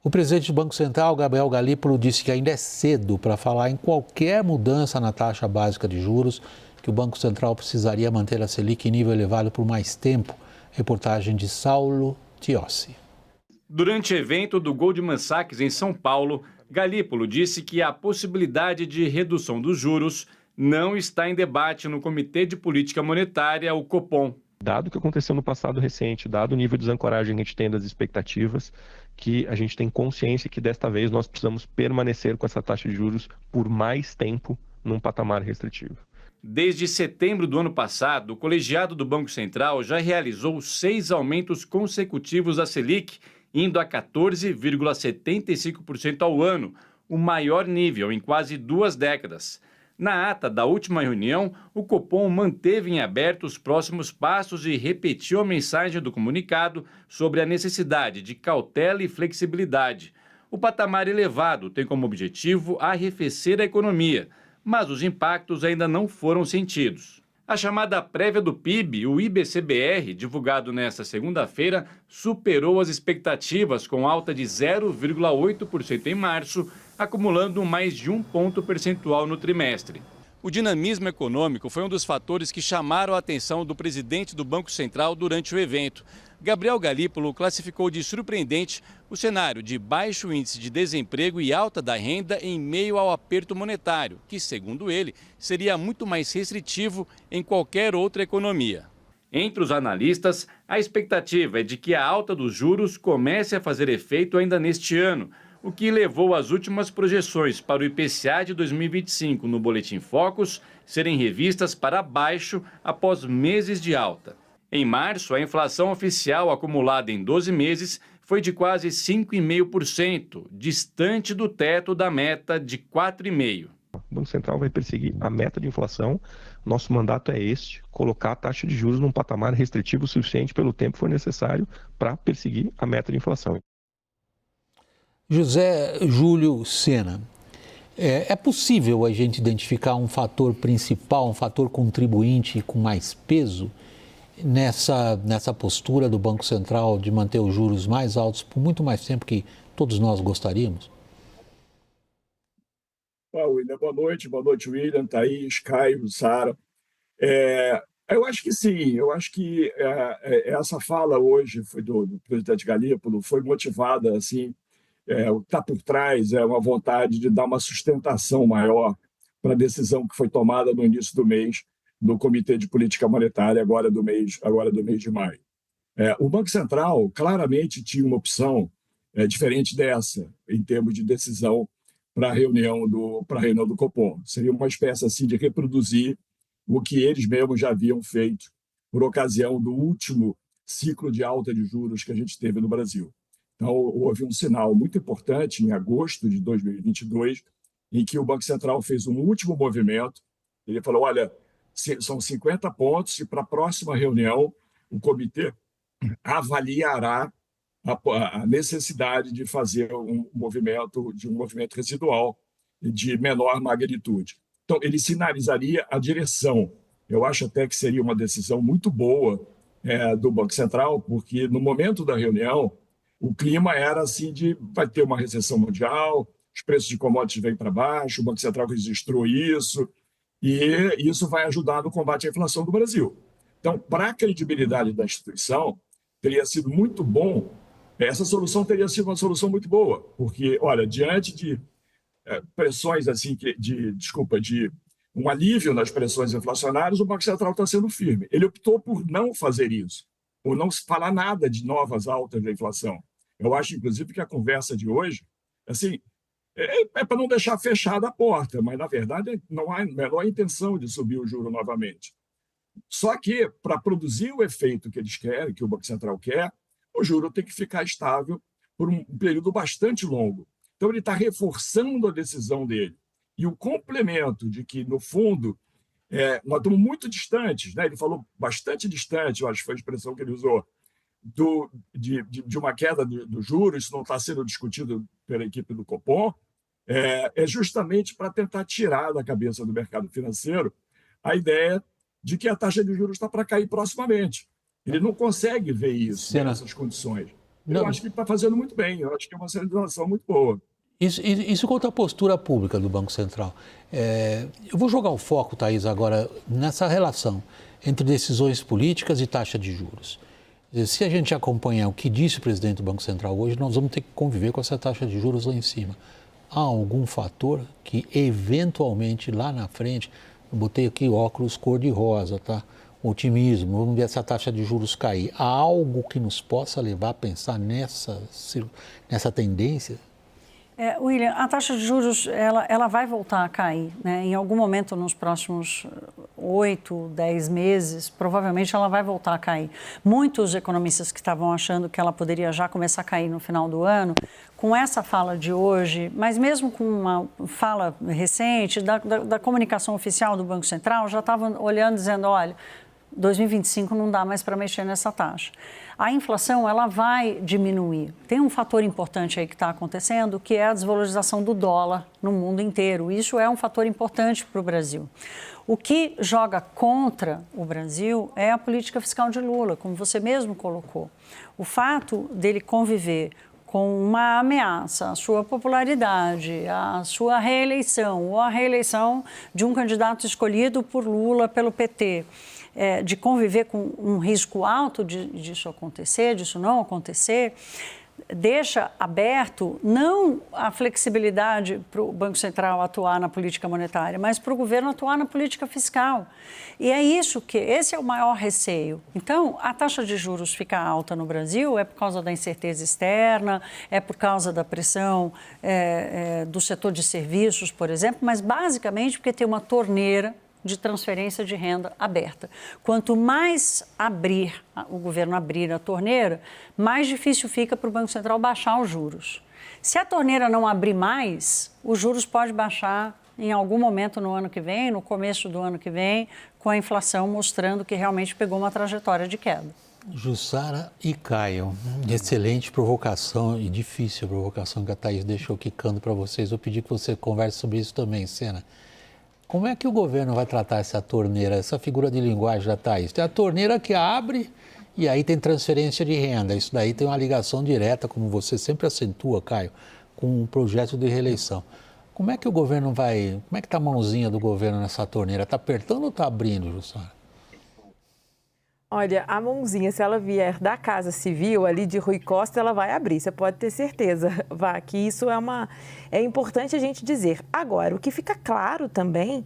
O presidente do Banco Central, Gabriel Galípolo, disse que ainda é cedo para falar em qualquer mudança na taxa básica de juros, que o Banco Central precisaria manter a Selic em nível elevado por mais tempo. Reportagem de Saulo Tiossi. Durante evento do Goldman Sachs em São Paulo, Galípolo disse que a possibilidade de redução dos juros não está em debate no Comitê de Política Monetária, o Copom. Dado o que aconteceu no passado recente, dado o nível de desancoragem que a gente tem das expectativas, que a gente tem consciência que desta vez nós precisamos permanecer com essa taxa de juros por mais tempo num patamar restritivo. Desde setembro do ano passado, o colegiado do Banco Central já realizou 6 aumentos consecutivos da Selic, indo a 14,75% ao ano, o maior nível em quase 2 décadas. Na ata da última reunião, o Copom manteve em aberto os próximos passos e repetiu a mensagem do comunicado sobre a necessidade de cautela e flexibilidade. O patamar elevado tem como objetivo arrefecer a economia, mas os impactos ainda não foram sentidos. A chamada prévia do PIB, o IBCBR, divulgado nesta segunda-feira, superou as expectativas com alta de 0,8% em março, acumulando mais de 1 ponto percentual no trimestre. O dinamismo econômico foi um dos fatores que chamaram a atenção do presidente do Banco Central durante o evento. Gabriel Galípolo classificou de surpreendente o cenário de baixo índice de desemprego e alta da renda em meio ao aperto monetário, que, segundo ele, seria muito mais restritivo em qualquer outra economia. Entre os analistas, a expectativa é de que a alta dos juros comece a fazer efeito ainda neste ano, o que levou as últimas projeções para o IPCA de 2025 no Boletim Focus serem revistas para baixo após meses de alta. Em março, a inflação oficial acumulada em 12 meses foi de quase 5,5%, distante do teto da meta de 4,5%. O Banco Central vai perseguir a meta de inflação. Nosso mandato é este: colocar a taxa de juros num patamar restritivo suficiente pelo tempo que for necessário para perseguir a meta de inflação. José Júlio Sena, é possível a gente identificar um fator principal, um fator contribuinte com mais peso nessa postura do Banco Central de manter os juros mais altos por muito mais tempo que todos nós gostaríamos? William, boa noite, William, Thaís, Caio, Sara. Eu acho que sim, eu acho que essa fala hoje do presidente Galípolo foi motivada, assim, o que está por trás é uma vontade de dar uma sustentação maior para a decisão que foi tomada no início do mês no Comitê de Política Monetária, agora do mês de maio. O Banco Central claramente tinha uma opção diferente dessa, em termos de decisão para a reunião do Copom. Seria uma espécie assim, de reproduzir o que eles mesmos já haviam feito por ocasião do último ciclo de alta de juros que a gente teve no Brasil. Então, houve um sinal muito importante em agosto de 2022, em que o Banco Central fez um último movimento. Ele falou, olha, são 50 pontos e para a próxima reunião o comitê avaliará a necessidade de fazer um movimento residual de menor magnitude. Então, ele sinalizaria a direção. Eu acho até que seria uma decisão muito boa do Banco Central, porque no momento da reunião, o clima era assim de vai ter uma recessão mundial, os preços de commodities vêm para baixo, o Banco Central registrou isso, e isso vai ajudar no combate à inflação do Brasil. Então, para a credibilidade da instituição, teria sido muito bom, essa solução teria sido uma solução muito boa, porque, olha, diante de pressões assim, de um alívio nas pressões inflacionárias, o Banco Central está sendo firme. Ele optou por não fazer isso, por não falar nada de novas altas da inflação. Eu acho, inclusive, que a conversa de hoje, assim, para não deixar fechada a porta, mas, na verdade, não há a menor intenção de subir o juro novamente. Só que, para produzir o efeito que eles querem, que o Banco Central quer, o juro tem que ficar estável por um período bastante longo. Então, ele está reforçando a decisão dele. E o complemento de que, no fundo, nós estamos muito distantes, né? Ele falou bastante distante, eu acho que foi a expressão que ele usou, de uma queda do juros, isso não está sendo discutido pela equipe do Copom, é justamente para tentar tirar da cabeça do mercado financeiro a ideia de que a taxa de juros está para cair proximamente. Ele não consegue ver isso nessas condições. Eu acho que ele está fazendo muito bem, eu acho que é uma sinalização muito boa. Isso quanto à postura pública do Banco Central. Eu vou jogar o foco, Thaís, agora nessa relação entre decisões políticas e taxa de juros. Se a gente acompanhar o que disse o presidente do Banco Central hoje, nós vamos ter que conviver com essa taxa de juros lá em cima. Há algum fator que, eventualmente, lá na frente, eu botei aqui óculos cor-de-rosa, tá? Otimismo, vamos ver essa taxa de juros cair. Há algo que nos possa levar a pensar nessa tendência? William, a taxa de juros ela vai voltar a cair, né? Em algum momento nos próximos 8, 10 meses, provavelmente ela vai voltar a cair. Muitos economistas que estavam achando que ela poderia já começar a cair no final do ano, com essa fala de hoje, mas mesmo com uma fala recente da comunicação oficial do Banco Central, já estavam olhando dizendo, olha, 2025 não dá mais para mexer nessa taxa. A inflação ela vai diminuir. Tem um fator importante aí que está acontecendo, que é a desvalorização do dólar no mundo inteiro. Isso é um fator importante para o Brasil. O que joga contra o Brasil é a política fiscal de Lula, como você mesmo colocou. O fato dele conviver com uma ameaça à sua popularidade, à sua reeleição, ou à reeleição de um candidato escolhido por Lula pelo PT, de conviver com um risco alto disso não acontecer, deixa aberto não a flexibilidade para o Banco Central atuar na política monetária, mas para o governo atuar na política fiscal. E é isso esse é o maior receio. Então, a taxa de juros ficar alta no Brasil é por causa da incerteza externa, é por causa da pressão do setor de serviços, por exemplo, mas basicamente porque tem uma torneira de transferência de renda aberta. Quanto mais o governo abrir a torneira, mais difícil fica para o Banco Central baixar os juros. Se a torneira não abrir mais, os juros podem baixar em algum momento no ano que vem, no começo do ano que vem, com a inflação mostrando que realmente pegou uma trajetória de queda. Jussara e Caio, excelente provocação e difícil a provocação que a Thaís deixou quicando para vocês. Vou pedir que você converse sobre isso também, Sena. Como é que o governo vai tratar essa torneira, essa figura de linguagem da Thaís? Tem a torneira que abre e aí tem transferência de renda. Isso daí tem uma ligação direta, como você sempre acentua, Caio, com o projeto de reeleição. Como é que o governo vai... Como é que está a mãozinha do governo nessa torneira? Está apertando ou está abrindo, Jussara? Olha, a mãozinha, se ela vier da Casa Civil, ali de Rui Costa, ela vai abrir, você pode ter certeza, Vá, que isso é importante a gente dizer. Agora, o que fica claro também,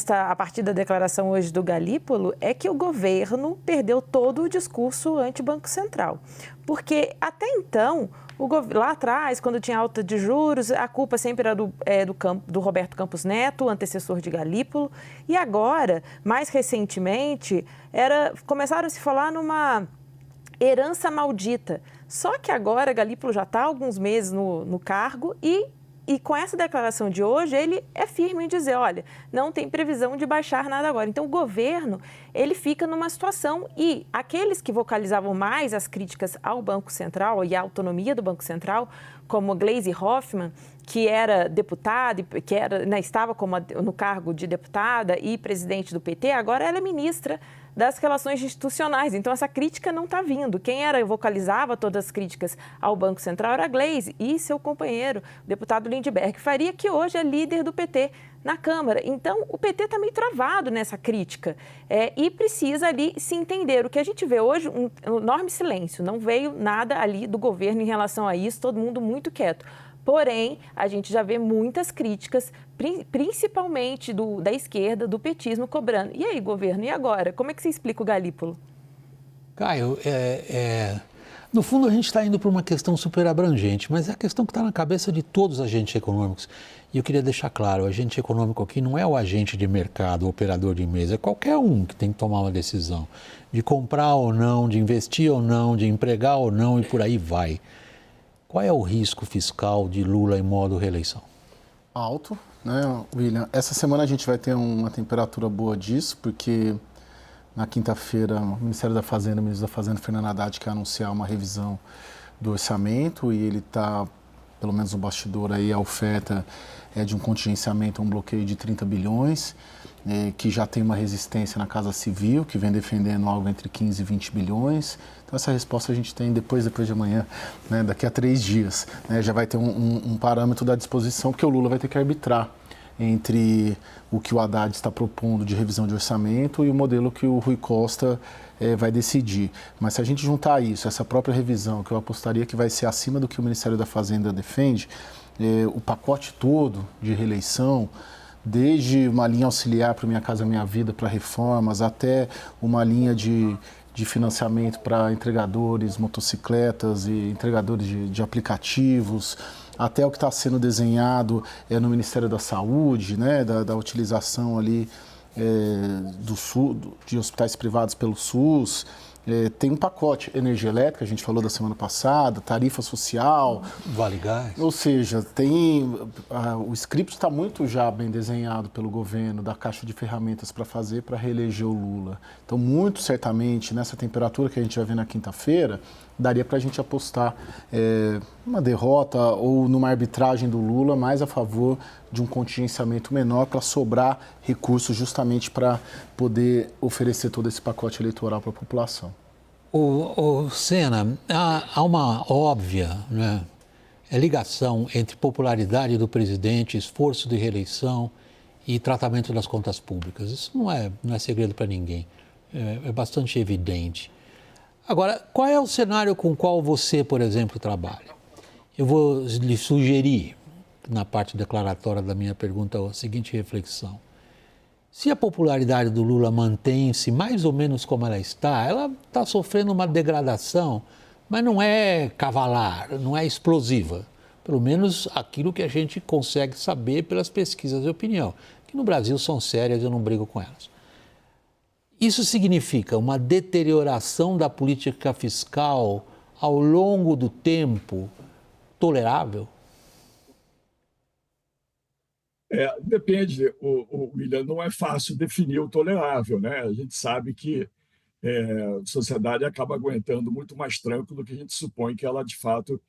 a partir da declaração hoje do Galípolo, é que o governo perdeu todo o discurso anti-Banco Central. Porque até então, lá atrás, quando tinha alta de juros, a culpa sempre era do Roberto Campos Neto, antecessor de Galípolo, e agora, mais recentemente, começaram a se falar numa herança maldita. Só que agora Galípolo já está há alguns meses no cargo e com essa declaração de hoje, ele é firme em dizer, olha, não tem previsão de baixar nada agora. Então, o governo, ele fica numa situação e aqueles que vocalizavam mais as críticas ao Banco Central e à autonomia do Banco Central, como Gleisi Hoffmann, que era deputada, estava no cargo de deputada e presidente do PT, agora ela é ministra das Relações Institucionais. Então, essa crítica não está vindo. Quem vocalizava todas as críticas ao Banco Central era a Gleisi e seu companheiro, o deputado Lindbergh Faria, que hoje é líder do PT na Câmara. Então, o PT está meio travado nessa crítica e precisa ali se entender. O que a gente vê hoje, um enorme silêncio. Não veio nada ali do governo em relação a isso, todo mundo muito quieto. Porém, a gente já vê muitas críticas, principalmente da esquerda, do petismo, cobrando. E aí, governo, e agora? Como é que você explica o Galípolo? Caio, no fundo a gente está indo para uma questão super abrangente, mas é a questão que está na cabeça de todos os agentes econômicos. E eu queria deixar claro, o agente econômico aqui não é o agente de mercado, o operador de mesa, é qualquer um que tem que tomar uma decisão de comprar ou não, de investir ou não, de empregar ou não e por aí vai. Qual é o risco fiscal de Lula em modo reeleição? Alto, né, William? Essa semana a gente vai ter uma temperatura boa disso, porque na quinta-feira o Ministério da Fazenda, o ministro da Fazenda, Fernando Haddad, quer anunciar uma revisão do orçamento e ele está, pelo menos no bastidor aí, a oferta é de um contingenciamento, um bloqueio de 30 bilhões. que já tem uma resistência na Casa Civil, que vem defendendo algo entre 15 e 20 bilhões. Então, essa resposta a gente tem depois de amanhã, né, daqui a 3 dias. Né, já vai ter um parâmetro da disposição, porque o Lula vai ter que arbitrar entre o que o Haddad está propondo de revisão de orçamento e o modelo que o Rui Costa vai decidir. Mas se a gente juntar isso, essa própria revisão, que eu apostaria que vai ser acima do que o Ministério da Fazenda defende, o pacote todo de reeleição, desde uma linha auxiliar para Minha Casa Minha Vida, para reformas, até uma linha de financiamento para entregadores, motocicletas e entregadores de aplicativos, até o que está sendo desenhado no Ministério da Saúde, né, da utilização ali do SUS, de hospitais privados pelo SUS. Tem um pacote energia elétrica, a gente falou da semana passada, tarifa social. Vale Gás. Ou seja, o script está muito já bem desenhado pelo governo, da caixa de ferramentas para fazer para reeleger o Lula. Então, muito certamente, nessa temperatura que a gente vai ver na quinta-feira, daria para a gente apostar uma derrota ou numa arbitragem do Lula mais a favor de um contingenciamento menor para sobrar recursos justamente para poder oferecer todo esse pacote eleitoral para a população. Sena, há uma óbvia, né, ligação entre popularidade do presidente, esforço de reeleição e tratamento das contas públicas. Isso não é segredo para ninguém, é bastante evidente. Agora, qual é o cenário com o qual você, por exemplo, trabalha? Eu vou lhe sugerir, na parte declaratória da minha pergunta, a seguinte reflexão. Se a popularidade do Lula mantém-se mais ou menos como ela está sofrendo uma degradação, mas não é cavalar, não é explosiva. Pelo menos aquilo que a gente consegue saber pelas pesquisas de opinião, que no Brasil são sérias, eu não brigo com elas. Isso significa uma deterioração da política fiscal ao longo do tempo tolerável? Depende, William, não é fácil definir o tolerável, né? A gente sabe que a sociedade acaba aguentando muito mais tranco do que a gente supõe que ela, de fato,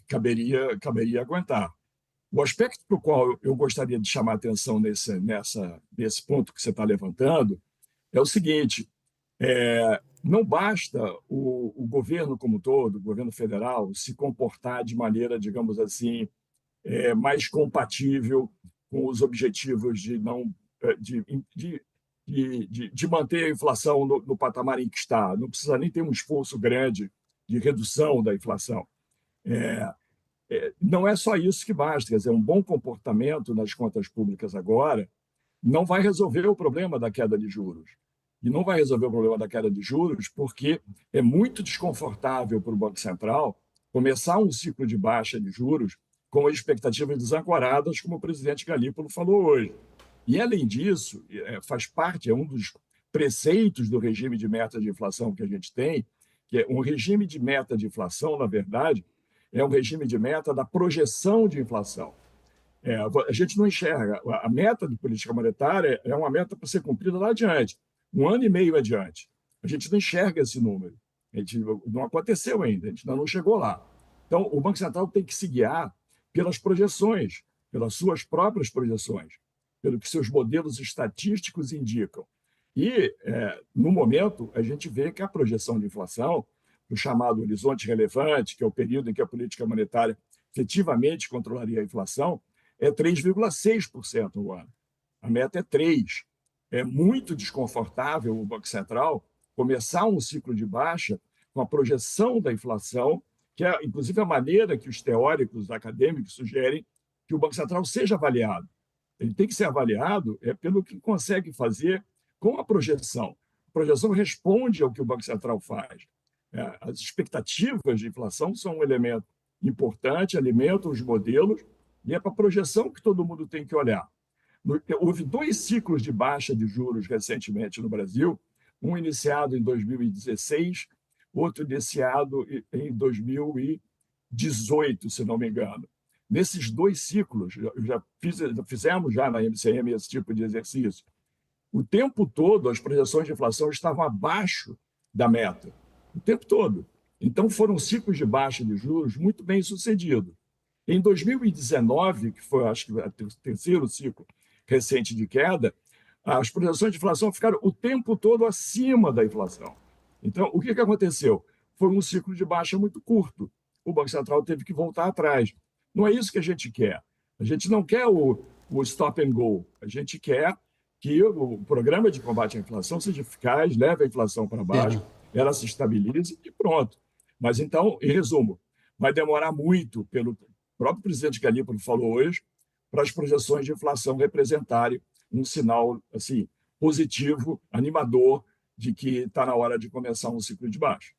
caberia aguentar. O aspecto para o qual eu gostaria de chamar a atenção nesse ponto que você está levantando é o seguinte: não basta o governo como um todo, o governo federal, se comportar de maneira, digamos assim, mais compatível com os objetivos de manter a inflação no patamar em que está. Não precisa nem ter um esforço grande de redução da inflação. Não é só isso que basta. Quer dizer, um bom comportamento nas contas públicas agora não vai resolver o problema da queda de juros. E não vai resolver o problema da queda de juros porque é muito desconfortável para o Banco Central começar um ciclo de baixa de juros com expectativas desancoradas, como o presidente Galípolo falou hoje. E, além disso, faz parte, é um dos preceitos do regime de meta de inflação que a gente tem, que é um regime de meta de inflação, na verdade, é um regime de meta da projeção de inflação. A gente não enxerga. A meta de política monetária é uma meta para ser cumprida lá adiante, 1 ano e meio adiante. A gente não enxerga esse número. Não aconteceu ainda, a gente ainda não chegou lá. Então, o Banco Central tem que se guiar pelas projeções, pelas suas próprias projeções, pelo que seus modelos estatísticos indicam. E, no momento, a gente vê que a projeção de inflação, o chamado horizonte relevante, que é o período em que a política monetária efetivamente controlaria a inflação, é 3,6% ao ano. A meta é 3%. É muito desconfortável o Banco Central começar um ciclo de baixa com a projeção da inflação, que é, inclusive, a maneira que os teóricos acadêmicos sugerem que o Banco Central seja avaliado. Ele tem que ser avaliado pelo que consegue fazer com a projeção. A projeção responde ao que o Banco Central faz. As expectativas de inflação são um elemento importante, alimentam os modelos, e é para a projeção que todo mundo tem que olhar. Houve 2 ciclos de baixa de juros recentemente no Brasil, um iniciado em 2016, outro iniciado em 2018, se não me engano. Nesses 2 ciclos, fizemos já na MCM esse tipo de exercício, o tempo todo as projeções de inflação estavam abaixo da meta, o tempo todo. Então foram ciclos de baixa de juros muito bem sucedidos. Em 2019, que foi, acho que, o terceiro ciclo recente de queda, as projeções de inflação ficaram o tempo todo acima da inflação. Então, o que aconteceu? Foi um ciclo de baixa muito curto. O Banco Central teve que voltar atrás. Não é isso que a gente quer. A gente não quer o stop and go. A gente quer que o programa de combate à inflação seja eficaz, leve a inflação para baixo, ela se estabilize e pronto. Mas então, em resumo, vai demorar muito, pelo próprio presidente Galípolo falou hoje, para as projeções de inflação representarem um sinal assim, positivo, animador, de que está na hora de começar um ciclo de baixa.